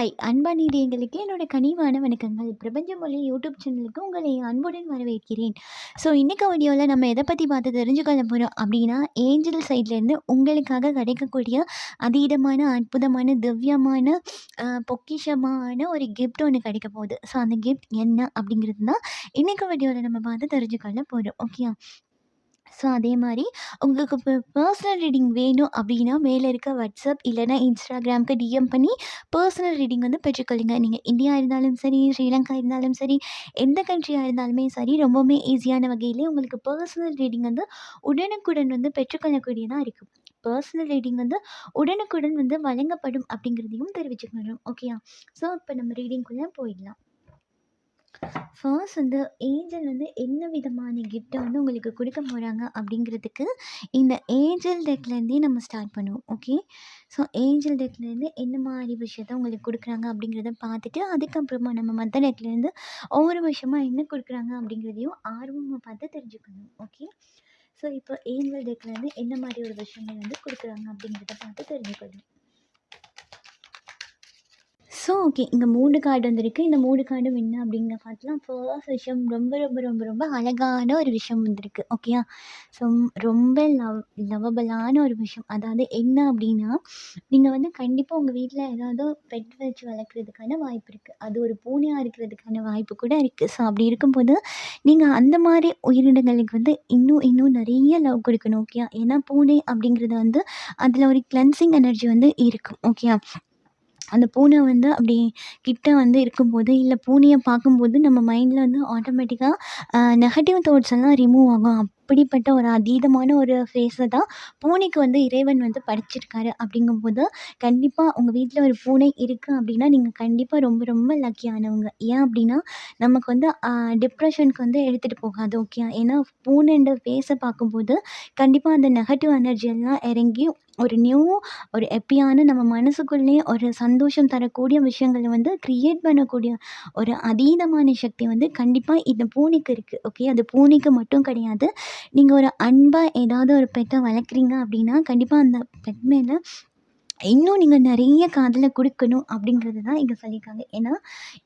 Hi அன்பான இதயங்களுக்கு என்னோட கனிவான வணக்கங்கள். பிரபஞ்ச மொழி யூடியூப் சேனலுக்கு உங்களை அன்புடன் வரவேற்கிறேன். ஸோ இன்னைக்கு வீடியோவில் நம்ம எதை பற்றி பார்த்து தெரிஞ்சுக்கொள்ள போகிறோம் அப்படின்னா, ஏஞ்சல் சைட்லேருந்து உங்களுக்காக கிடைக்கக்கூடிய அதீதமான அற்புதமான திவ்யமான பொக்கிஷமான ஒரு கிஃப்ட் ஒன்று கிடைக்க போகுது. ஸோ அந்த கிஃப்ட் என்ன அப்படிங்கிறது தான் இன்னைக்கு வீடியோவில் நம்ம பார்த்து தெரிஞ்சுக்கொள்ள போகிறோம். ஓகே. ஸோ அதே மாதிரி உங்களுக்கு இப்போ பர்சனல் ரீடிங் வேணும் அப்படின்னா மேலே இருக்க வாட்ஸ்அப் இல்லைனா இன்ஸ்டாகிராமுக்கு டிஎம் பண்ணி பர்சனல் ரீடிங் வந்து பெற்றுக்கொள்ளுங்க. நீங்கள் இந்தியா இருந்தாலும் சரி, ஸ்ரீலங்கா இருந்தாலும் சரி, எந்த கண்ட்ரியாக இருந்தாலுமே சரி, ரொம்பவுமே ஈஸியான வகையிலே உங்களுக்கு பர்சனல் ரீடிங் வந்து உடனுக்குடன் வந்து பெற்றுக்கொள்ளக்கூடியதாக இருக்கும். பர்சனல் ரீடிங் வந்து உடனுக்குடன் வந்து வழங்கப்படும் அப்படிங்கிறதையும் தெரிவிச்சுக்கணும். ஓகேயா? ஸோ இப்போ நம்ம ரீடிங்குள்ளே போயிடலாம். ஃபர்ஸ்ட் வந்து ஏஞ்சல் வந்து என்ன விதமான கிஃப்ட்டை வந்து உங்களுக்கு கொடுக்க போகிறாங்க அப்படிங்கிறதுக்கு இந்த ஏஞ்சல் டெக்லேருந்தே நம்ம ஸ்டார்ட் பண்ணுவோம். ஓகே. ஸோ ஏஞ்சல் டெக்லேருந்து என்ன மாதிரி விஷயத்த உங்களுக்கு கொடுக்குறாங்க அப்படிங்கிறத பார்த்துட்டு அதுக்கப்புறமா நம்ம மற்ற டெக்லேருந்து ஒவ்வொரு விஷயமாக என்ன கொடுக்குறாங்க அப்படிங்கிறதையும் ஆர்வமாக பார்த்து தெரிஞ்சுக்கணும். ஓகே. ஸோ இப்போ ஏஞ்சல் டெக்லேருந்து என்ன மாதிரி ஒரு விஷயங்கள் வந்து கொடுக்குறாங்க அப்படிங்கிறத பார்த்து தெரிஞ்சுக்கணும். So okay. இங்கே 3 கார்டு வந்திருக்கு. இந்த 3 கார்டும் என்ன அப்படிங்கிற பார்த்துலாம். ஃபர்ஸ்ட் விஷயம் ரொம்ப ரொம்ப ரொம்ப ரொம்ப அழகான ஒரு விஷயம் வந்திருக்கு. ஓகேயா? ஸோ ரொம்ப லவபிளான ஒரு விஷயம். அதாவது என்ன அப்படின்னா, நீங்கள் வந்து கண்டிப்பாக உங்கள் வீட்டில் ஏதாவது பெட் வச்சு வளர்க்குறதுக்கான வாய்ப்பு இருக்குது. அது ஒரு பூனையாக இருக்கிறதுக்கான வாய்ப்பு கூட இருக்குது. ஸோ அப்படி இருக்கும்போது நீங்கள் அந்த மாதிரி உயிரினங்களுக்கு வந்து இன்னும் இன்னும் நிறைய லவ் கொடுக்கணும். ஓகேயா? ஏன்னா பூனை அப்படிங்கிறது வந்து அதில் ஒரு கிளென்சிங் எனர்ஜி வந்து இருக்கும். ஓகேயா? அந்த பூனை வந்து அப்படி கிட்ட வந்து இருக்கும்போது, இல்லை பூனையை பார்க்கும்போது நம்ம மைண்டில் வந்து ஆட்டோமேட்டிக்காக நெகட்டிவ் தாட்ஸ் எல்லாம் ரிமூவ் ஆகும். அப்படிப்பட்ட ஒரு அதீதமான ஒரு ஃபேஸை தான் பூனைக்கு வந்து இறைவன் வந்து படைச்சிருக்காரு. அப்படிங்கும்போது கண்டிப்பாக உங்கள் வீட்டில் ஒரு பூனை இருக்குது அப்படின்னா, நீங்கள் கண்டிப்பாக ரொம்ப ரொம்ப லக்கியானவங்க. ஏன் அப்படின்னா, நமக்கு வந்து டிப்ரெஷனுக்கு வந்து எடுத்துகிட்டு போகாது. ஓகே. ஏன்னா பூனைன்ற ஃபேஸை பார்க்கும்போது கண்டிப்பாக அந்த நெகட்டிவ் எனர்ஜி எல்லாம் இறங்கி ஒரு ஹேப்பியான நம்ம மனசுக்குள்ளேயே ஒரு சந்தோஷம் தரக்கூடிய விஷயங்கள வந்து கிரியேட் பண்ணக்கூடிய ஒரு அதீதமான சக்தி வந்து கண்டிப்பாக இந்த பூனைக்கு இருக்குது. ஓகே. அது பூனைக்கு மட்டும் கிடையாது. நீங்கள் ஒரு அன்பாக ஏதாவது ஒரு பெட்டை வளர்க்குறீங்க அப்படின்னா கண்டிப்பாக அந்த பெட் மேலே இன்னும் நீங்கள் நிறைய காதலை கொடுக்கணும் அப்படிங்கிறது தான் இங்கே சொல்லியிருக்காங்க. ஏன்னா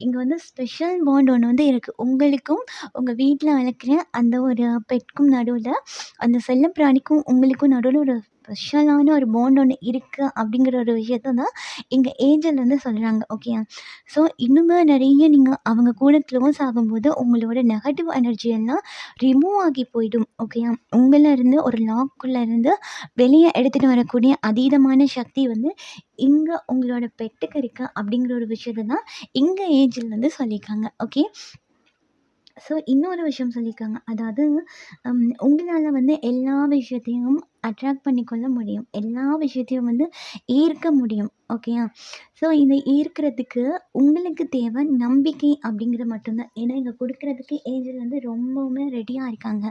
இங்கே வந்து ஸ்பெஷல் பாண்ட் ஒன்று வந்து இருக்குது. உங்களுக்கும் உங்கள் வீட்டில் வளர்க்குற அந்த ஒரு பெட்க்கும் நடுவில், அந்த செல்லப்பிராணிக்கும் உங்களுக்கும் நடுவில் ஒரு ஸ்பெஷலான ஒரு பாண்ட் ஒன்று இருக்குது அப்படிங்கிற ஒரு விஷயத்த தான் இங்கே ஏஞ்சல் வந்து சொல்கிறாங்க. ஓகே. ஸோ இன்னுமே நிறைய நீங்கள் அவங்க கூட க்ளோஸ் ஆகும்போது உங்களோட நெகட்டிவ் எனர்ஜி எல்லாம் ரிமூவ் ஆகி போயிடும். ஓகேயா? உங்களில் இருந்து ஒரு லாக்குள்ளே இருந்து வெளியே எடுத்துகிட்டு வரக்கூடிய அதீதமான சக்தி வந்து இங்கே உங்களோட பெட்டுக்கு இருக்கு அப்படிங்கிற ஒரு விஷயத்தை தான் இங்கே ஏஞ்சல் வந்து சொல்லியிருக்காங்க. ஓகே. ஸோ இன்னொரு விஷயம் சொல்லியிருக்காங்க. அதாவது உங்களால் வந்து எல்லா விஷயத்தையும் அட்ராக்ட் பண்ணிக்கொள்ள முடியும். எல்லா விஷயத்தையும் வந்து ஈர்க்க முடியும். ஓகேயா? ஸோ இதை ஈர்க்கிறதுக்கு உங்களுக்கு தேவை நம்பிக்கை அப்படிங்கிறது மட்டும்தான். ஏன்னா இங்கே கொடுக்குறதுக்கு ஏஞ்சல் வந்து ரொம்பவுமே ரெடியாக இருக்காங்க.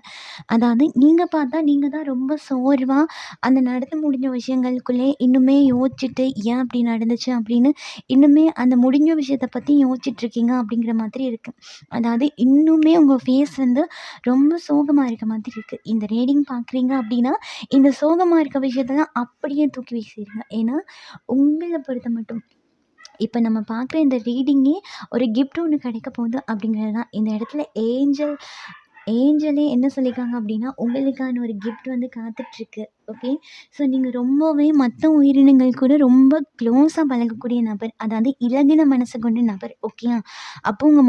அதாவது நீங்கள் பார்த்தா நீங்கள் தான் ரொம்ப சோர்வாக அந்த நடந்து முடிஞ்ச விஷயங்களுக்குள்ளே இன்னுமே யோசிச்சுட்டு ஏன் அப்படி நடந்துச்சு அப்படின்னு இன்னுமே அந்த முடிஞ்ச விஷயத்தை பற்றி யோசிச்சுட்ருக்கீங்க அப்படிங்கிற மாதிரி இருக்குது. அதாவது இன்னுமே உங்கள் ஃபேஸ் வந்து ரொம்ப சோகமாக இருக்க மாதிரி இருக்குது. இந்த ரீடிங் பார்க்குறீங்க அப்படின்னா இந்த சோகமாக இருக்க விஷயத்தெல்லாம் அப்படியே தூக்கி வீசிடுங்க. ஏன்னா உங்களை பொறுத்த மட்டும் இப்போ நம்ம பார்க்குற இந்த ரீடிங்கே ஒரு கிஃப்ட் ஒன்று கிடைக்க போகுது அப்படிங்கிறது தான் இந்த இடத்துல ஏஞ்சலே என்ன சொல்லியிருக்காங்க அப்படின்னா, உங்களுக்கான ஒரு கிஃப்ட் வந்து காத்துட்ருக்கு. ஓகே. ஸோ நீங்கள் ரொம்பவே மற்ற உயிரினங்கள் கூட ரொம்ப க்ளோஸாக பழகக்கூடிய நபர். அதாவது இலகின மனசு கொண்ட நபர். ஓகேயா? அப்போ உங்கள்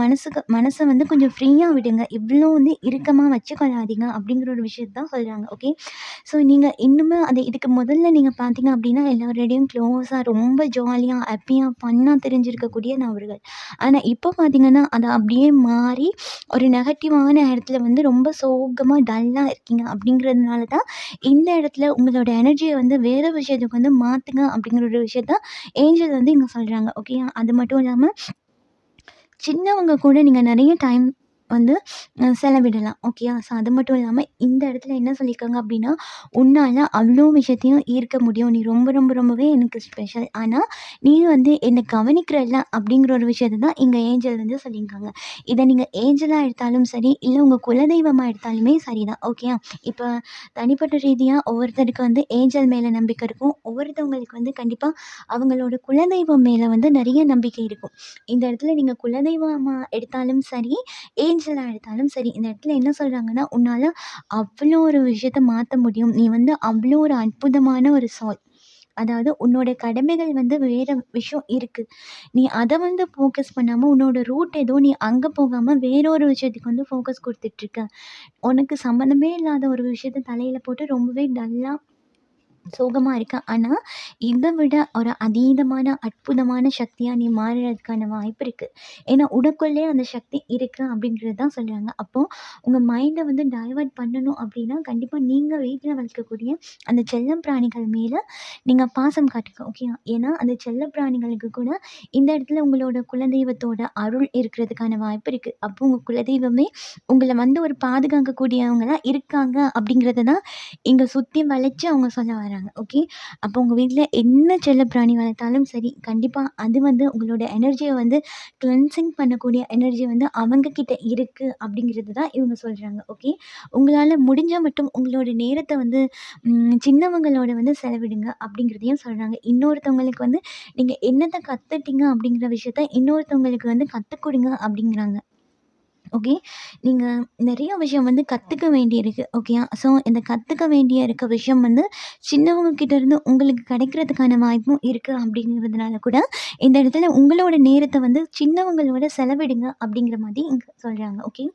மனசை வந்து கொஞ்சம் ஃப்ரீயாக விடுங்க. இவ்வளோ வந்து இறுக்கமாக வச்சுக்கொள்ளாதீங்க அப்படிங்கிற ஒரு விஷயத்த தான் சொல்கிறாங்க. ஓகே. ஸோ நீங்கள் இன்னுமே இதுக்கு முதல்ல நீங்கள் பார்த்தீங்க அப்படின்னா எல்லோரோடையும் க்ளோஸாக ரொம்ப ஜாலியாக ஹாப்பியாக ஃபன்னாக தெரிஞ்சிருக்கக்கூடிய நபர்கள். ஆனால் இப்போ பார்த்தீங்கன்னா அது அப்படியே மாறி ஒரு நெகட்டிவான இடத்துல வந்து ரொம்ப சோகமாக டல்லாக இருக்கீங்க. அப்படிங்கிறதுனால தான் இந்த இடத்துல உங்களோட எனர்ஜியை வந்து வேறு விஷயத்துக்கு வந்து மாற்றுங்க அப்படிங்கிற ஒரு விஷயத்த ஏஞ்சல் வந்து இங்கே சொல்கிறாங்க. ஓகே. அது மட்டும் இல்லாமல் சின்னவங்க கூட நீங்கள் நிறைய டைம் வந்து செலவிடலாம். ஓகேயா? ஸோ அது மட்டும் இல்லாம இந்த இடத்துல என்ன சொல்லியிருக்காங்க அப்படின்னா, "உன்னால அவ்ளோ விஷயத்தையும் ஈர்க்க முடியும். நீ ரொம்ப ரொம்ப ரொம்பவே எனக்கு ஸ்பெஷல். ஆனா, நீ வந்து என்ன கவனிக்கிறல்ல" அப்படிங்கிற ஒரு விஷயத்த தான் இங்க ஏஞ்சல் வந்து சொல்லியிருக்காங்க. இத நீங்க ஏஞ்சலா எடுத்தாலும் சரி, இல்ல உங்க குலதெய்வமா எடுத்தாலுமே சரிதான். ஓகேயா? இப்ப தனிப்பட்ட ரீதியா ஒவ்வொருத்தருக்கு வந்து ஏஞ்சல் மேல நம்பிக்கை இருக்கும். ஒவ்வொருத்தவங்களுக்கு வந்து கண்டிப்பா அவங்களோட குலதெய்வம் மேல வந்து நெறைய நம்பிக்கை இருக்கும். இந்த இடத்துல நீங்க குலதெய்வமா எடுத்தாலும் சரி, ஏஞ்சலா எடுத்தாலும் சரி, இந்த இடத்துல என்ன சொல்றாங்கன்னா, "உன்னால அவ்ளோ ஒரு விஷயத்த மாத்த முடியும். நீ வந்து அவ்ளோ ஒரு அற்புதமான ஒரு சோல். அதாவது உன்னோட கடமைகள் வந்து வேற விஷயம் இருக்கு. நீ அத வந்து ஃபோக்கஸ் பண்ணாம, உன்னோட ரூட் ஏதோ நீ அங்க போகாம வேற ஒரு விஷயத்துக்கு வந்து ஃபோக்கஸ் குடுத்துட்டுருக்க. உனக்கு சம்மந்தமே இல்லாத ஒரு விஷயத்த தலையில போட்டு ரொம்பவே டல்லா சோகமா இருக்க. ஆனா, இத விட ஒரு அதீதமான, அற்புதமான சக்தியா நீ மாறுறதுக்கான வாய்ப்பு இருக்கு. ஏன்னா, உனக்குள்ளயே அந்த சக்தி இருக்கு அப்படின்றது தான் சொல்றாங்க. அப்போ உங்க மைண்ட வந்து டைவர்ட் பண்ணணும் அப்படின்னா, கண்டிப்பா நீங்க வீட்ல வளர்க்கக்கூடிய அந்த செல்லம் பிராணிகள் மேல நீங்க பாசம் காட்டுங்க. ஓகேயா? ஏன்னா, அந்த செல்ல பிராணிகளுக்கு கூட இந்த இடத்துல உங்களோட குலதெய்வத்தோட அருள் இருக்கிறதுக்கான வாய்ப்பு இருக்கு. அப்போ உங்க குலதெய்வமே உங்கள வந்து ஒரு பாதுகாக்கக்கூடியவங்களா இருக்காங்க அப்படிங்கிறத தான் இங்க சுத்தி வளைச்சு அவங்க சொல்ல வராங்க. ஓகே. அப்போ உங்க வீட்ல என்ன செல்லப்பிராணி வளர்த்தாலும் சரி, கண்டிப்பா அது வந்து உங்களோட எனர்ஜிய வந்து கிளென்சிங் பண்ணக்கூடிய எனர்ஜி வந்து அவங்க கிட்ட இருக்கு அப்படிங்கிறது தான் இவங்க சொல்றாங்க. ஓகே. உங்களால முடிஞ்சா மட்டும் உங்களோட நேரத்த வந்து சின்னவங்களோட வந்து செலவிடுங்க அப்படிங்கிறதையும் சொல்றாங்க. இன்னொருத்தவங்களுக்கு வந்து நீங்க என்னத்த கத்துட்டீங்க அப்படிங்கிற விஷயத்த இன்னொருத்தவங்களுக்கு வந்து கத்துக் குடுங்க அப்படிங்கிறாங்க. ஓகே. நீங்க நெறைய விஷயம் வந்து கத்துக்க வேண்டியிருக்கு. ஓகேயா? ஸோ இந்த கத்துக்க வேண்டிய இருக்க விஷயம் வந்து சின்னவங்க கிட்ட இருந்து உங்களுக்கு கிடைக்கிறதுக்கான வாய்ப்பும் இருக்கு அப்படிங்கிறதுனால கூட, இந்த இடத்துல உங்களோட நேரத்த வந்து சின்னவங்களோட செலவிடுங்க அப்படிங்கிற மாதிரி இங்க சொல்றாங்க. ஓகே.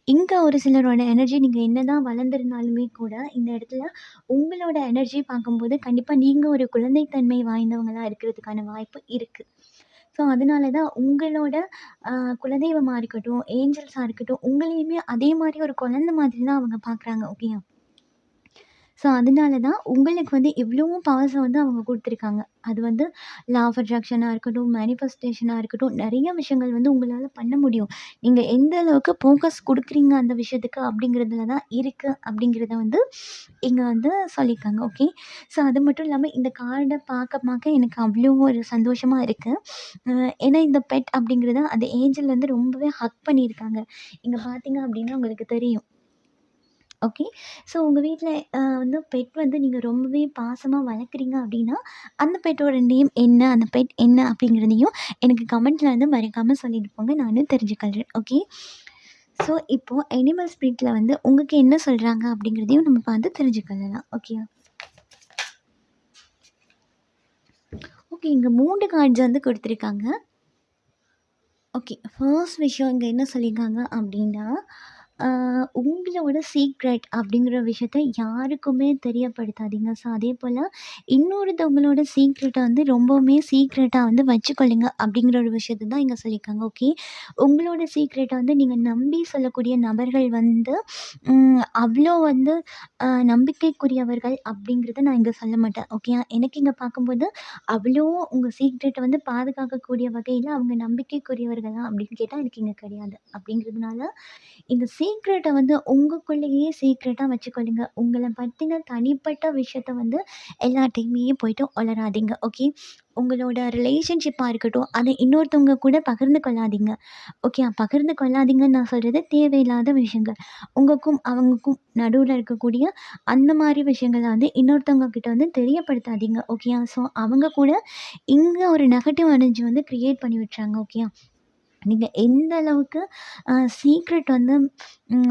இங்க ஒரு சிலரோட எனர்ஜி நீங்க என்னதான் வளர்ந்திருந்தாலுமே கூட, இந்த இடத்துல உங்களோட எனர்ஜி பார்க்கும்போது கண்டிப்பா நீங்க ஒரு குழந்தைத்தன்மை வாய்ந்தவங்களா இருக்கிறதுக்கான வாய்ப்பு இருக்கு. ஸோ, அதனால தான் உங்களோட அ குலதெய்வமா இருக்கட்டும், ஏஞ்சல்ஸா இருக்கட்டும், உங்களையுமே அதே மாரி ஒரு குழந்த மாதிரி தான் அவங்க பார்க்குறாங்க. ஓகேயா? ஸோ, அதனால தான் உங்களுக்கு வந்து இவ்ளோ பவர்ஸ வந்து அவங்க குடுத்துருக்காங்க. அது வந்து லா ஆஃப் அட்ராக்ஷனா இருக்கட்டும், மேனிஃபெஸ்டேஷனா இருக்கட்டும், நெறைய விஷயங்கள் வந்து உங்களால பண்ண முடியும். நீங்க எந்த அளவுக்கு ஃபோக்கஸ் குடுக்குறீங்க அந்த விஷயத்துக்கு அப்படிங்கிறதுல தான் இருக்கு அப்படிங்கிறத வந்து இங்க வந்து சொல்லியிருக்காங்க. ஓகே. ஸோ, அது மட்டும் இல்லாம இந்த கார்ட பார்க்க எனக்கு அவ்ளோ ஒரு சந்தோஷமா இருக்கு. ஏன்னா இந்த பெட் அப்படிங்கிறது அந்த ஏஞ்சல் வந்து ரொம்பவே ஹக் பண்ணியிருக்காங்க. இங்க பார்த்தீங்க அப்படின்னா உங்களுக்கு தெரியும். ஓகே. ஸோ உங்க வீட்ல வந்து பெட் வந்து நீங்க ரொம்பவே பாசமா வளர்க்குறீங்க அப்படின்னா, அந்த பெட்டோட நேம் என்ன? அந்த பெட் என்ன? அப்படிங்கிறதையும் எனக்கு கமெண்ட்ல வந்து மறக்காம சொல்லிட்டு போங்க. நானும் தெரிஞ்சுக்கிறேன். ஓகே. ஸோ இப்போ அனிமல் ஸ்பிரிட்ல வந்து உங்களுக்கு என்ன சொல்றாங்க அப்படிங்கிறதையும் நம்ம பார்த்து தெரிஞ்சுக்கலாம். ஓகேயா? ஓகே. இங்க 3 கார்ட்ஸ் வந்து குடுத்துருக்காங்க. ஓகே. ஃபர்ஸ்ட் விஷயம் இங்க என்ன சொல்லியிருக்காங்க அப்டின்னா, அ உங்களோட சீக்ரெட் அப்படிங்கிற விஷயத்த யாருக்குமே தெரியப்படுத்தாதீங்க. ஸோ அதேபோல இன்னொருத்தவங்களோட சீக்ரெட்ட வந்து ரொம்பவுமே சீக்ரெட்டா வந்து வச்சுக்கொள்ளுங்க அப்படிங்கிற ஒரு விஷயத்த தான் இங்க சொல்லியிருக்காங்க. ஓகே. உங்களோட சீக்ரெட்ட வந்து நீங்க நம்பி சொல்லக்கூடிய நபர்கள் வந்து அவ்ளோ வந்து நம்பிக்கைக்குரியவர்கள் அப்படிங்கிறத நான் இங்க சொல்ல மாட்டேன். ஓகே. எனக்கு இங்க பார்க்கும்போது அவ்வளோ உங்க சீக்ரெட்ட வந்து பாதுகாக்கக்கூடிய வகையில அவங்க நம்பிக்கைக்குரியவர்களா அப்படின்னு கேட்டா எனக்கு இங்க கிடையாது. அப்படிங்கிறதுனால இந்த சீக்ரெட்ட வந்து உங்களுக்குள்ளேயே சீக்ரெட்டா வச்சுக்கொள்ளுங்க. உங்கள பத்தின தனிப்பட்ட விஷயத்த வந்து எல்லார்ட்டயுமே போயிட்டு உளராதீங்க. ஓகே. உங்களோட ரிலேஷன்ஷிப்பா இருக்கட்டும், அத இன்னொருத்தவங்க கூட பகிர்ந்து கொள்ளாதீங்க. ஓகே. பகிர்ந்து கொள்ளாதீங்கன்னு நான் சொல்றது தேவையில்லாத விஷயங்கள். உங்களுக்கும் அவங்களுக்கும் நடுவுல இருக்கக்கூடிய அந்த மாரி விஷயங்கள வந்து இன்னொருத்தவங்க கிட்ட வந்து தெரியப்படுத்தாதீங்க. ஓகேயா? ஸோ அவங்க கூட இங்க ஒரு நெகட்டிவ் எனர்ஜி வந்து கிரியேட் பண்ணி விட்டுறாங்க. ஓகேயா? நீங்க எந்த அளவுக்கு சீக்ரெட் வந்து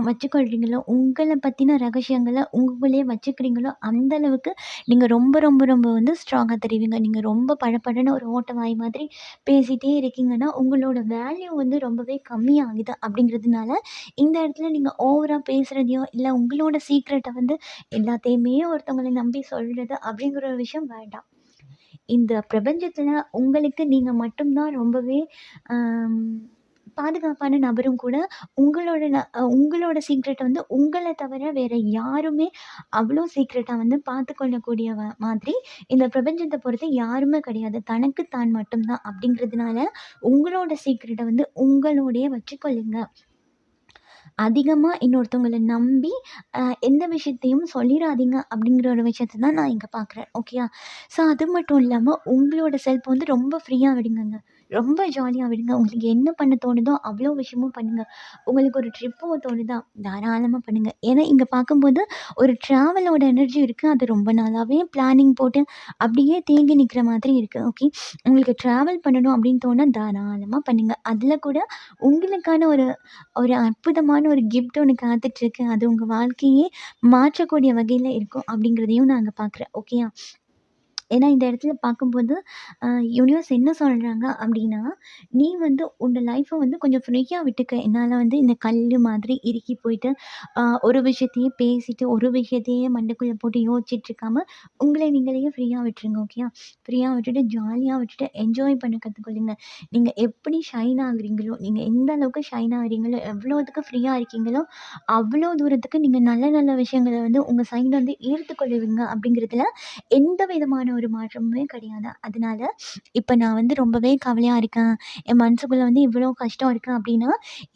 வச்சுக்கொள்றீங்களோ, உங்கள பத்தின ரகசியங்கள உங்களுக்குள்ளேயே வச்சுக்கிறீங்களோ, அந்த அளவுக்கு நீங்க ரொம்ப, ரொம்ப, ரொம்ப வந்து ஸ்ட்ராங்கா தெரிவீங்க. நீங்க ரொம்ப படபடன்னு ஒரு ஓட்ட வாய் மாதிரி பேசிட்டே இருக்கீங்கன்னா, உங்களோட வேல்யூ வந்து ரொம்பவே கம்மியாகுது. அப்படிங்கிறதுனால, இந்த இடத்துல நீங்க ஓவரா பேசுறதையோ, இல்ல உங்களோட சீக்ரெட்ட வந்து எல்லாத்தையுமே ஒருத்தவங்கள நம்பி சொல்றது அப்படிங்கிற ஒரு விஷயம் வேண்டாம். இந்த பிரபஞ்சத்துல உங்களுக்கு நீங்க மட்டும் தான் ரொம்பவே அம் பாதுகாப்பான நபரும் கூட. உங்களோட சீக்ரெட்ட வந்து உங்கள தவிர வேற யாருமே அவ்ளோ சீக்ரெட்டா வந்து பார்த்துக்கொள்ளக்கூடிய மாதிரி இந்த பிரபஞ்சத்த பொறுத்து யாருமே கிடையாது. தனக்கு தான் மட்டும் தான் அப்படிங்கிறதுனால, உங்களோட சீக்ரெட்ட வந்து உங்களோடயே வச்சுக்கொள்ளுங்க. அதிகமா இன்னொருத்தவங்கள நம்பி எந்த விஷயத்தையும் சொல்லிறாதீங்க அப்படிங்கிற ஒரு விஷயத்த தான் நான் இங்க பார்க்குறேன். ஓகேயா? ஸோ அது மட்டும் இல்லாம உங்களோட செல்ஃப் வந்து ரொம்ப ஃப்ரீயா விடுங்கங்க. ரொம்ப ஜாலியா விடுங்க. உங்களுக்கு என்ன பண்ண தோணுதோ அவ்வளோ விஷயமும் பண்ணுங்க. உங்களுக்கு ஒரு ட்ரிப் போக தோணுதா? தாராளமா பண்ணுங்க. ஏன்னா இங்க பார்க்கும்போது ஒரு ட்ராவலோட எனர்ஜி இருக்கு. அது ரொம்ப நாளாவே பிளானிங் போட்டு அப்படியே தேங்கி நிக்கிற மாதிரி இருக்கு. ஓகே. உங்களுக்கு ட்ராவல் பண்ணணும் அப்படின்னு தோணா தாராளமா பண்ணுங்க. அதில கூட உங்களுக்கான ஒரு ஒரு அற்புதமான ஒரு கிஃப்ட் ஒண்ணு காத்துட்ருக்கு. அது உங்க வாழ்க்கையே மாற்றக்கூடிய வகையில இருக்கும் அப்படிங்கிறதையும் நான் அங்க பார்க்குறேன். ஓகேயா? ஏன்னா இந்த இடத்துல பார்க்கும்போது யூனிவர்ஸ் என்ன சொல்றாங்க அப்படின்னா, "நீ வந்து உன்னோட லைஃப்ப வந்து கொஞ்சம் ஃப்ரீயா விட்டுக்க. என்னால வந்து இந்த கல்லு மாதிரி இறுக்கி போயிட்டு, ஒரு விஷயத்தையே பேசிட்டு, ஒரு விஷயத்தையே மண்டைக்குள்ள போட்டு யோசிச்சுட்டு இருக்காம, உங்கள நீங்களே ஃப்ரீயா விட்டுருங்க. ஓகேயா? ஃப்ரீயா விட்டுட்டு, ஜாலியா விட்டுட்டு, என்ஜாய் பண்ண கத்துக்கொள்ளுங்க. நீங்க எப்படி ஷைன் ஆகுறீங்களோ, நீங்க எந்த அளவுக்கு ஷைன் ஆகுறீங்களோ, எவ்வளோதுக்கு ஃப்ரீயா இருக்கீங்களோ, அவ்வளோ தூரத்துக்கு நீங்க நல்ல நல்ல விஷயங்கள வந்து உங்க சைடு வந்து ஈர்த்துக் கொள்ளுவீங்க அப்படிங்கிறதுல எந்த விதமான ஒரு மாற்றமுமே கிடையாது. அதனால இப்ப நான் வந்து ரொம்பவே கவலையா இருக்கேன். என் மனசுக்குள்ள வந்து இவ்வளோ கஷ்டம் இருக்கு அப்படின்னா,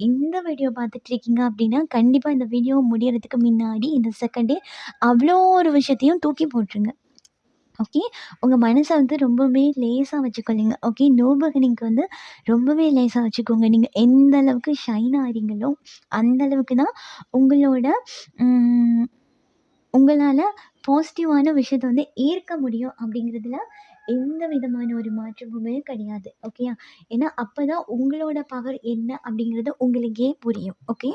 இந்த வீடியோ பார்த்துட்டு இருக்கீங்க அப்படின்னா, கண்டிப்பா இந்த வீடியோ முடியறதுக்கு முன்னாடி இந்த செகண்டே அவ்வளோ ஒரு விஷயத்தையும் தூக்கி போட்டுருங்க. ஓகே. உங்க மனச வந்து ரொம்பவே லேசா வச்சுக்கொள்ளுங்க. ஓகே. நோ பர்னிங்க்கு வந்து ரொம்பவே லேசா வச்சுக்கோங்க. நீங்க எந்த அளவுக்கு ஷைன் ஆறீங்களோ, அந்த அளவுக்கு தான் உங்களோட ம் உங்களால பாசிட்டிவான விஷயத்த வந்து ஈர்க்க முடியும் அப்படிங்கிறதுல எந்த விதமான ஒரு மாற்றமுமே கிடையாது. ஓகேயா? ஏன்னா அப்பதான் உங்களோட பவர் என்ன அப்படிங்கிறது உங்களுக்கே புரியும். ஓகே.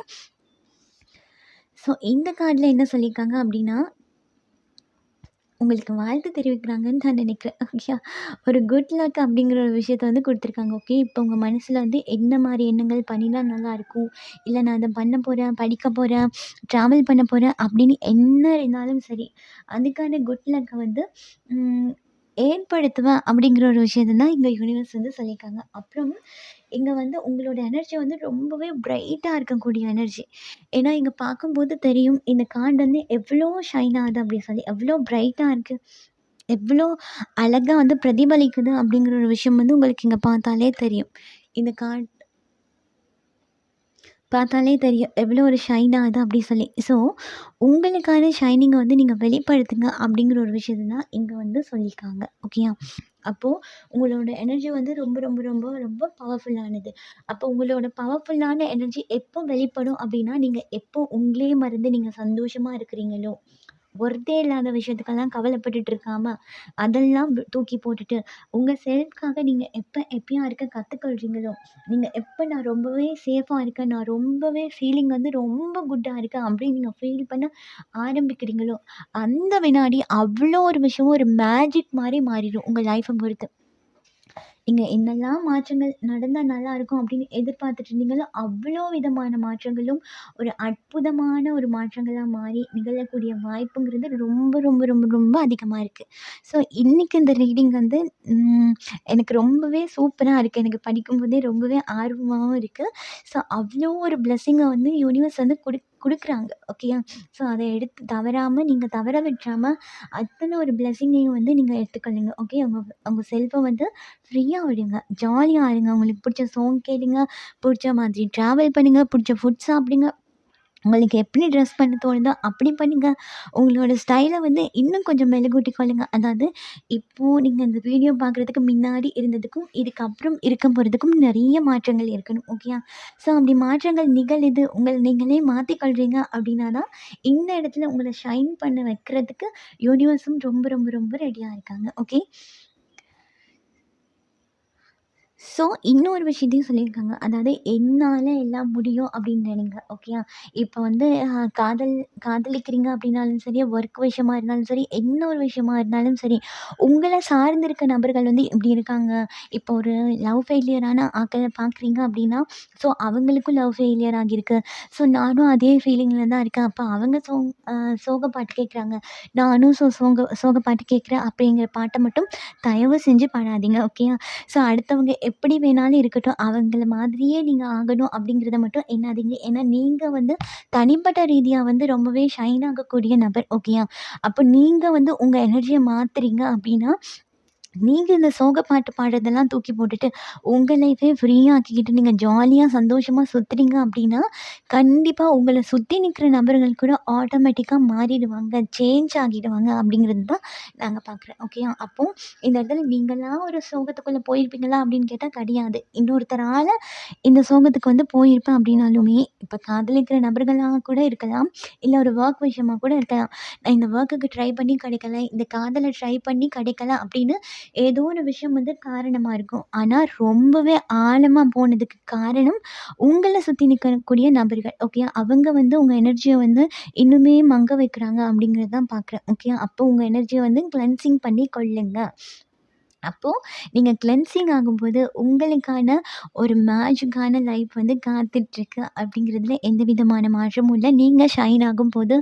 ஸோ இந்த கார்ட்ல என்ன சொல்லியிருக்காங்க அப்படின்னா, உங்களுக்கு வாழ்த்து தெரிவிக்கிறாங்கன்னு நான் நினைக்கிறேன். ஓகேயா? ஒரு குட் லக் அப்படிங்கிற ஒரு விஷயத்த வந்து குடுத்துருக்காங்க. ஓகே. இப்போ உங்க மனசுல வந்து என்ன மாரி எண்ணங்கள் பண்ணினா நல்லாயிருக்கும், இல்ல நான் அத பண்ண போறேன், படிக்க போறேன், ட்ராவல் பண்ண போறேன் அப்படின்னு என்ன இருந்தாலும் சரி, அதுக்கான குட் லக்க வந்து ம் ஏற்படுத்துவேன் அப்படிங்கிற ஒரு விஷயத்த தான் இங்க யூனிவர்ஸ் வந்து சொல்லியிருக்காங்க. அப்புறம் இங்க வந்து உங்களோட எனர்ஜி வந்து ரொம்பவே பிரைட்டா இருக்கக்கூடிய எனர்ஜி. ஏன்னா இங்க பார்க்கும்போது தெரியும், இந்த கார்ட் வந்து எவ்வளோ ஷைன் ஆகுது அப்படி சொல்லி. எவ்வளோ பிரைட்டா இருக்கு. எவ்வளோ அழகா வந்து பிரதிபலிக்குது அப்படிங்கிற ஒரு விஷயம் வந்து உங்களுக்கு இங்க பார்த்தாலே தெரியும். இந்த கார்ட் பார்த்தாலே தெரியும். எவ்வளோ ஒரு ஷைன் ஆகுது அப்படி சொல்லி. ஸோ, உங்களுக்கான ஷைனிங்க வந்து நீங்க வெளிப்படுத்துங்க அப்படிங்கிற ஒரு விஷயத்த தான் இங்க வந்து சொல்லியிருக்காங்க. ஓகேயா? அப்போ உங்களோட எனர்ஜி வந்து ரொம்ப ரொம்ப ரொம்ப ரொம்ப பவர்ஃபுல்லானது. அப்போ உங்களோட பவர்ஃபுல்லான எனர்ஜி எப்போ வெளிப்படும் அப்படின்னா, நீங்க எப்போ உங்களே மறந்து நீங்க சந்தோஷமா இருக்கிறீங்களோ, ஒர்த்தே இல்லாத விஷயத்துக்கெல்லாம் கவலைப்பட்டுட்டு இருக்காம, அதெல்லாம் தூக்கி போட்டுட்டு, உங்க செல்ஃப்காக நீங்க எப்ப ஹேப்பியா இருக்க கத்துக்கொள்றீங்களோ, நீங்க எப்ப நான் ரொம்பவே சேஃபா இருக்கேன், நான் ரொம்பவே ஃபீலிங் வந்து ரொம்ப குட்டா இருக்கேன் அப்படின்னு நீங்க ஃபீல் பண்ண ஆரம்பிக்கிறீங்களோ, அந்த வினாடி அவ்வளோ ஒரு விஷயம் ஒரு மேஜிக் மாரி மாறிடும் உங்க லைஃப்ப பொறுத்து. நீங்க என்னெல்லாம் மாற்றங்கள் நடந்தா நல்லாயிருக்கும் அப்படின்னு எதிர்பார்த்துட்டு இருந்தீங்களோ, அவ்வளோ விதமான மாற்றங்களும் ஒரு அற்புதமான ஒரு மாற்றங்களா மாறி நிகழக்கூடிய வாய்ப்புங்கிறது ரொம்ப, ரொம்ப, ரொம்ப, ரொம்ப அதிகமா இருக்கு. ஸோ, இன்னைக்கு இந்த ரீடிங் வந்து ம் எனக்கு ரொம்பவே சூப்பரா இருக்கு. எனக்கு படிக்கும்போதே ரொம்பவே ஆர்வமாவும் இருக்கு. ஸோ, அவ்வளோ ஒரு பிளெஸ்ஸிங்க வந்து யூனிவர்ஸ் வந்து குடுக்குறாங்க. ஓகேயா? ஸோ, அத எடுத்து தவறாம நீங்க தவற விட்டுறாம, அத்தன ஒரு பிளெஸ்ஸிங்கையும் வந்து நீங்க எடுத்துக்கொள்ளுங்க. ஓகே. உங்க உங்க செல்ஃப வந்து ஃப்ரீயா விடுங்க. ஜாலியா இருங்க. உங்களுக்கு பிடிச்ச சாங் கேளுங்க. பிடிச்ச மாதிரி ட்ராவல் பண்ணுங்க. பிடிச்ச ஃபுட் சாப்பிடுங்க. உங்களுக்கு எப்படி ட்ரெஸ் பண்ண தோணுதோ அப்படி பண்ணுங்க. உங்களோட ஸ்டைல வந்து இன்னும் கொஞ்சம் மெருகூட்டிக் கொள்ளுங்க. அதாவது இப்போ நீங்க இந்த வீடியோ பார்க்குறதுக்கு முன்னாடி இருந்ததுக்கும், இதுக்கப்புறம் இருக்க போறதுக்கும் நெறைய மாற்றங்கள் இருக்கணும். ஓகேயா? ஸோ அப்படி மாற்றங்கள் நிகழுது. உங்கள நீங்களே மாத்திக்கொள்றீங்க அப்படின்னா தான், இந்த இடத்துல உங்கள ஷைன் பண்ண வைக்கிறதுக்கு யூனிவர்ஸும் ரொம்ப ரொம்ப ரொம்ப ரெடியா இருக்காங்க. ஓகே. ஸோ, இன்னொரு விஷயத்தையும் சொல்லியிருக்காங்க. அதாவது என்னால எல்லாம் முடியும் அப்படின்னு நினைங்க. ஓகேயா? இப்போ வந்து காதலிக்கிறீங்க அப்படின்னாலும் சரி, ஒர்க் விஷயமா இருந்தாலும் சரி, என்ன ஒரு விஷயமா இருந்தாலும் சரி, உங்கள சார்ந்து இருக்க நபர்கள் வந்து இப்படி இருக்காங்க. இப்போ ஒரு லவ் ஃபெயிலியரான ஆட்கள பார்க்குறீங்க அப்படின்னா, ஸோ அவங்களுக்கும் லவ் ஃபெயிலியர் ஆகியிருக்கு. ஸோ நானும் அதே ஃபீலிங்கில தான் இருக்கேன். அப்போ அவங்க சோக பாட்டு கேட்குறாங்க. நானும் சோக பாட்டு கேட்குறேன் அப்படிங்கிற பாட்ட மட்டும் தயவு செஞ்சு பாடாதீங்க. ஓகேயா? ஸோ அடுத்தவங்க எப்படி வேணாலும் இருக்கட்டும். அவங்கள மாதிரியே நீங்க ஆகணும் அப்படிங்கிறத மட்டும் எண்ணாதீங்க. ஏன்னா நீங்க வந்து தனிப்பட்ட ரீதியா வந்து ரொம்பவே ஷைன் ஆகக்கூடிய நபர். ஓகேயா? அப்போ நீங்க வந்து உங்க எனர்ஜிய மாத்துறீங்க அப்படின்னா, நீங்க இந்த சோக பாட்டு பாடுறதெல்லாம் தூக்கி போட்டுட்டு, உங்க லைஃபே ஃப்ரீயா ஆக்கிக்கிட்டு நீங்க ஜாலியா, சந்தோஷமா சுத்துறீங்க அப்டின்னா, கண்டிப்பா உங்கள சுத்தி நிக்கிற நபர்கள் கூட ஆட்டோமேட்டிக்கா மாறிடுவாங்க. சேஞ்ச் ஆகிடுவாங்க அப்டிங்கிறது தான் நாங்க பார்க்குறேன். ஓகேயா? அப்போ இந்த இடத்துல நீங்களா ஒரு சோகத்துக்குள்ள போயிருப்பீங்களா அப்டின்னு கேட்டா கிடையாது. இன்னொருத்தரால இந்த சோகத்துக்கு வந்து போயிருப்பேன் அப்டின்னாலுமே, இப்ப காதலிக்கிற நபர்களா கூட இருக்கலாம். இல்ல ஒரு வொர்க் விஷயமா கூட இருக்கலாம். நான் இந்த வொர்க்குக்கு ட்ரை பண்ணி கிடைக்கல, இந்த காதல ட்ரை பண்ணி கிடைக்கல அப்டின்னு ஏதோ ஒரு விஷயம் வந்து காரணமா இருக்கும். ஆனா, ரொம்பவே ஆழமா போனதுக்கு காரணம், உங்கள சுத்தி நிக்கக்கூடிய நபர்கள். ஓகேயா? அவங்க வந்து உங்க எனர்ஜிய வந்து இன்னுமே மங்க வைக்கிறாங்க அப்படிங்கிறது தான் பார்க்குறேன். ஓகேயா? அப்போ உங்க எனர்ஜிய வந்து கிளென்சிங் பண்ணி கொள்ளுங்க. அப்போ நீங்க கிளென்சிங் ஆகும்போது, உங்களுக்கான ஒரு மேஜிக்கான லைஃப் வந்து காத்துட்ருக்கு அப்படிங்கிறதுல எந்த விதமான மாற்றமும் இல்ல. நீங்க ஷைன் ஆகும்போது,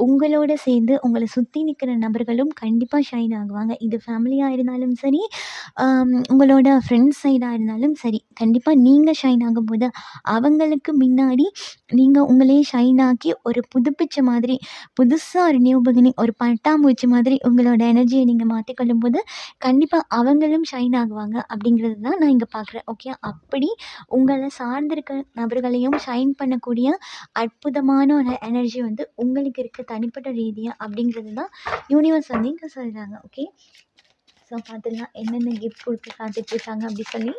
உங்களோட சேர்ந்து உங்கள சுத்தி நிக்கிற நபர்களும் கண்டிப்பா ஷைன் ஆகுவாங்க. இது ஃபேமிலியா இருந்தாலும் சரி, உங்களோட ஃப்ரெண்ட்ஸ் சைடா இருந்தாலும் சரி. கண்டிப்பா நீங்க ஷைன் ஆகும்போது, அவங்களுக்கு முன்னாடி நீங்க உங்களையே ஷைன் ஆக்கி ஒரு புதுப்பிச்ச மாதிரி, புதுசா ஒரு நியூ பிகினிங் ஒரு பட்டாம்பூச்சி மாதிரி உங்களோட எனர்ஜிய நீங்க மாத்திக்கொள்ளும்போது, கண்டிப்பா அவங்களும் ஷைன் ஆகுவாங்க அப்படிங்கிறது தான் நான் இங்க பார்க்குறேன். ஓகே. அப்படி உங்கள சார்ந்திருக்க நபர்களையும் ஷைன் பண்ணக்கூடிய அற்புதமான ஒரு எனர்ஜி வந்து உங்களுக்கு இருக்கு தனிப்பட்ட ரீதியா அப்படிங்கிறது தான் யூனிவர்ஸ் வந்து இங்க சொல்றாங்க. ஓகே. ஸோ பார்த்துடலாம் என்னென்ன கிஃப்ட் குடுக்க காத்துட்ருக்காங்க அப்படி சொல்லி.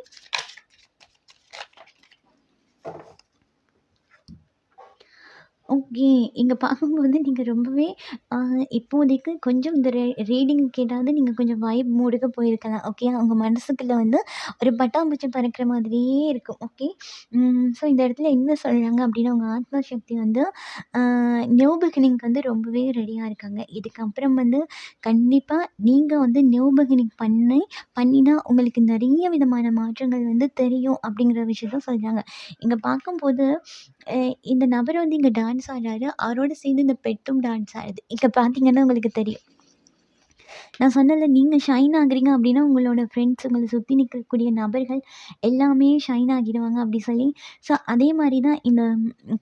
ஓகே. இங்க பார்க்கும்போது நீங்க ரொம்பவே அ இப்போதைக்கு கொஞ்சம் இந்த ரீடிங் கேட்டாவது நீங்க கொஞ்சம் வைப் மூடுக்கு போயிருக்கலாம். ஓகே. உங்க மனசுக்குள்ள வந்து ஒரு பட்டாம்பூச்சி பறக்கிற மாதிரியே இருக்கும். ஓகே. ஸோ இந்த இடத்துல என்ன சொல்றாங்க அப்டின்னா, உங்க ஆத்மா சக்தி வந்து அ நியூ பிகினிங்க்கு வந்து ரொம்பவே ரெடியா இருக்காங்க. இதுக்கப்புறம் வந்து கண்டிப்பா நீங்க வந்து நியூ பிகினிங் பண்ணினா உங்களுக்கு நெறைய விதமான மாற்றங்கள் வந்து தெரியும் அப்டிங்கிற விஷயத்த சொல்றாங்க. இங்க பார்க்கும்போது அ இந்த நபர் வந்து இங்க டான்ஸ் ஆடுறாரு. அவரோட சேர்ந்து இந்த பெட்டும் டான்ஸ் ஆடுது. இங்க பார்த்தீங்கன்னா உங்களுக்கு தெரியும். நான் சொன்னேன்ல நீங்க ஷைன் ஆகுறீங்க அப்டின்னா, உங்களோட ஃப்ரெண்ட்ஸ் உங்கள சுத்தி நிக்கக்கூடிய நபர்கள் எல்லாமே ஷைன் ஆகிடுவாங்க அப்டி சொல்லி, ஸோ அதே மாரி தான் இந்த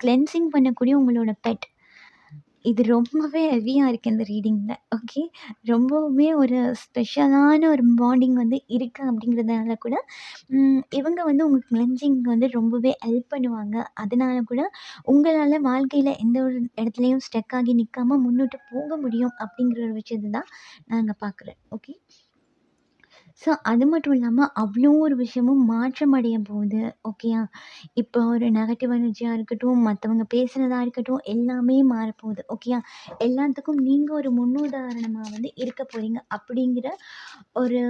கிளென்சிங் பண்ணக்கூடிய உங்களோட பெட். இது ரொம்பவே ஹெவியா இருக்கு இந்த ரீடிங்ல. ஓகே. ரொம்பவுமே ஒரு ஸ்பெஷலான ஒரு பாண்டிங் வந்து இருக்கு அப்டிங்கிறதுனால கூட இவங்க வந்து உங்க கிளென்சிங்க்கு வந்து ரொம்பவே ஹெல்ப் பண்ணுவாங்க. அதனால கூட உங்களால வாழ்க்கையில எந்த ஒரு இடத்துலயும் ஸ்டக் ஆகி நிக்காம முன்னோட்டு போக முடியும் அப்படிங்கிற ஒரு விஷயத்த தான் நான் இங்க பார்க்குறேன். ஓகே. ஸோ அது மட்டும் இல்லாம அவ்ளோ ஒரு விஷயமும் மாற்றம் அடைய போகுது. ஓகேயா? இப்போ ஒரு நெகட்டிவ் எனர்ஜியா இருக்கட்டும், மத்தவங்க பேசுனதா இருக்கட்டும், எல்லாமே மாறப்போகுது. ஓகேயா? எல்லாத்துக்கும் நீங்க ஒரு முன்னுதாரணமா வந்து இருக்க போறீங்க. அப்படிங்கிற ஒரு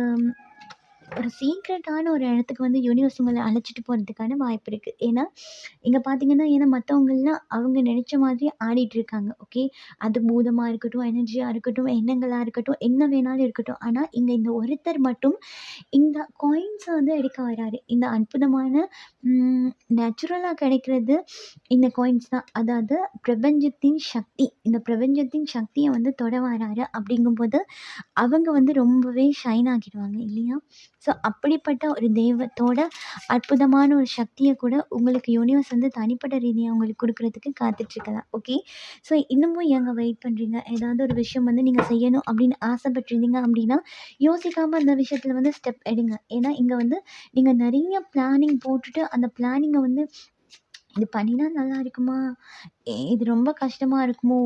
ஒரு சீக்ரெட்டான ஒரு இடத்துக்கு வந்து யூனிவர்ஸ் உங்கள அழைச்சிட்டு போறதுக்கான வாய்ப்பு இருக்கு. ஏன்னா, இங்க பார்த்தீங்கன்னா, ஏன்னா மத்தவங்கலாம் அவங்க நெனைச்ச மாதிரி ஆடிட்டுருக்காங்க. ஓகே. அது பூதமா இருக்கட்டும், எனர்ஜியா இருக்கட்டும், எண்ணங்களா இருக்கட்டும், என்ன வேணாலும் இருக்கட்டும். ஆனா, இங்க இந்த ஒருத்தர் மட்டும் இந்த காயின்ஸ வந்து எடுக்க வராரு. இந்த அற்புதமான ம் நேச்சுரலா கிடைக்கிறது இந்த காயின்ஸ் தான். அதாவது பிரபஞ்சத்தின் சக்தி. இந்த பிரபஞ்சத்தின் சக்திய வந்து தொட வராரு. அப்படிங்கும்போது, அவங்க வந்து ரொம்பவே ஷைன் ஆகிடுவாங்க இல்லையா? ஸோ அப்படிப்பட்ட ஒரு தெய்வத்தோட அற்புதமான ஒரு சக்திய கூட உங்களுக்கு யூனிவர்ஸ் வந்து தனிப்பட்ட ரீதியா உங்களுக்கு குடுக்குறதுக்கு காத்துட்ருக்கலாம். ஓகே. ஸோ இன்னமும் ஏங்க வெயிட் பண்றீங்க? ஏதாவது ஒரு விஷயம் வந்து நீங்க செய்யணும் அப்படின்னு ஆசைப்பட்டுருந்தீங்க அப்படின்னா, யோசிக்காம அந்த விஷயத்துல வந்து ஸ்டெப் எடுங்க. ஏன்னா இங்க வந்து நீங்க நெறைய பிளானிங் போட்டுட்டு அந்த பிளானிங்க வந்து இது பண்ணினா நல்லா இருக்குமா? இது ரொம்ப கஷ்டமா இருக்குமோ?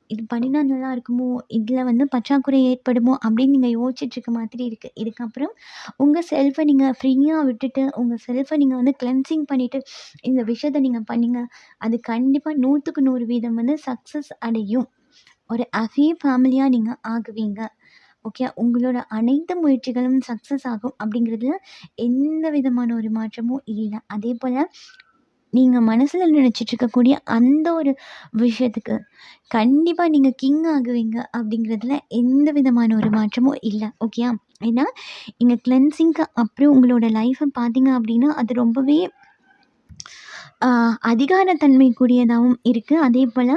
இது பண்ணினா நல்லா இருக்குமோ? இதுல வந்து பற்றாக்குறை ஏற்படுமோ? அப்படின்னு நீங்க யோசிச்சுட்டு இருக்க மாதிரி இருக்கு. இதுக்கப்புறம் உங்க செல்ஃப நீங்க ஃப்ரீயா விட்டுட்டு, உங்க செல்ஃப நீங்க வந்து கிளென்சிங் பண்ணிட்டு, இந்த விஷயத்த நீங்க பண்ணீங்க. அது கண்டிப்பா 100க்கு 100% வந்து சக்சஸ் அடையும். ஒரு ஹேப்பி ஃபேமிலியா நீங்க ஆகுவீங்க. ஓகே. உங்களோட அனைத்து முயற்சிகளும் சக்சஸ் ஆகும் அப்படிங்கிறதுல எந்த விதமான ஒரு மாற்றமும் இல்ல. அதேபோல நீங்க மனசுல நினைச்சிட்டு இருக்கக்கூடிய அந்த ஒரு விஷயத்துக்கு கண்டிப்பா நீங்க கிங் ஆகுவீங்க அப்படிங்கிறதுல எந்த விதமான ஒரு மாற்றமும் இல்ல. ஓகேயா? ஏன்னா, இங்க கிளென்சிங்க்கு அப்புறம் உங்களோட லைஃப பார்த்தீங்க அப்படின்னா, அது ரொம்பவே அ அதிகாரத்தன்மை கூடியதாவும் இருக்கு. அதேபோல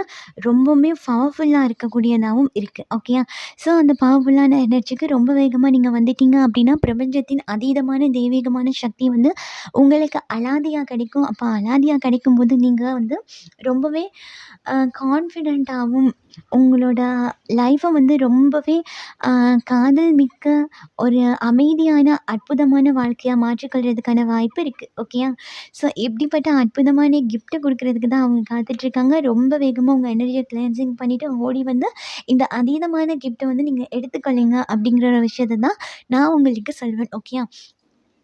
ரொம்பவுமே பவர்ஃபுல்லா இருக்கக்கூடியதாவும் இருக்கு. ஓகேயா? ஸோ அந்த பவர்ஃபுல்லான எனர்ஜிக்கு ரொம்ப வேகமா நீங்க வந்துட்டீங்க அப்படின்னா, பிரபஞ்சத்தின் அதீதமான தெய்வீகமான சக்தி வந்து உங்களுக்கு அலாதியா கிடைக்கும். அப்ப அலாதியா கிடைக்கும்போது நீங்க வந்து ரொம்பவே கான்ஃபிடென்ட்டாவும் உங்களோட லைஃப்ப வந்து ரொம்பவே அ காதல் மிக்க ஒரு அமைதியான, அற்புதமான வாழ்க்கையா மாற்றிக்கொள்றதுக்கான வாய்ப்பு இருக்கு. ஓகேயா? ஸோ இப்படிப்பட்ட அற்புதமான கிஃப்ட்ட குடுக்குறதுக்கு தான் அவங்க காத்துட்ருக்காங்க. ரொம்ப வேகமா உங்க எனர்ஜிய கிளென்சிங் பண்ணிட்டு ஓடி வந்து இந்த அதீதமான கிஃப்ட்ட வந்து நீங்க எடுத்துக்கொள்ளுங்க அப்படிங்கிற ஒரு விஷயத்த தான் நான் உங்களுக்கு சொல்வேன். ஓகேயா?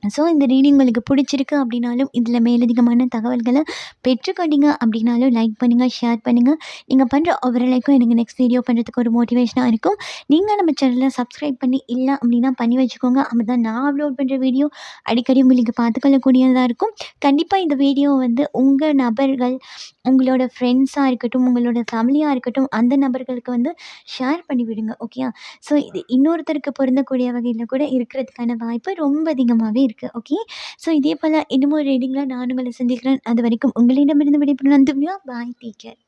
ஸோ இந்த ரீடிங் உங்களுக்கு பிடிச்சிருக்கு அப்படின்னாலும், இதில மேலதிகமான தகவல்கள பெற்றுக்கொண்டீங்க அப்படின்னாலும் லைக் பண்ணுங்க, ஷேர் பண்ணுங்க. நீங்க பண்ற ஒவ்வொரு லைக்கும் எனக்கு நெக்ஸ்ட் வீடியோ பண்ணுறதுக்கு ஒரு மோட்டிவேஷனா இருக்கும். நீங்க நம்ம சேனல சப்ஸ்கிரைப் பண்ணி இல்ல அப்படின்னா பண்ணி வச்சுக்கோங்க. அப்பதான் நான் அப்லோட் பண்ற வீடியோ அடிக்கடி உங்களுக்கு பார்த்துக்கொள்ளக்கூடியதா இருக்கும். கண்டிப்பா இந்த வீடியோ வந்து உங்க நபர்கள், உங்களோட ஃப்ரெண்ட்ஸா இருக்கட்டும், உங்களோட ஃபேமிலியா இருக்கட்டும், அந்த நபர்களுக்கு வந்து ஷேர் பண்ணி விடுங்க. ஓகேயா? ஸோ இது இன்னொருத்தருக்கு பொருந்தக்கூடிய வகையில கூட இருக்கிறதுக்கான வாய்ப்பு ரொம்ப அதிகமாவே இருக்கு. ஓகே. ஸோ இதே போல இன்னமும் ஒரு ரீடிங்ல நான் உங்கள சந்திக்கிறேன். அதுவரைக்கும் உங்களிடமிருந்து விடைபெறும் நந்துவியா. பாய். Take care.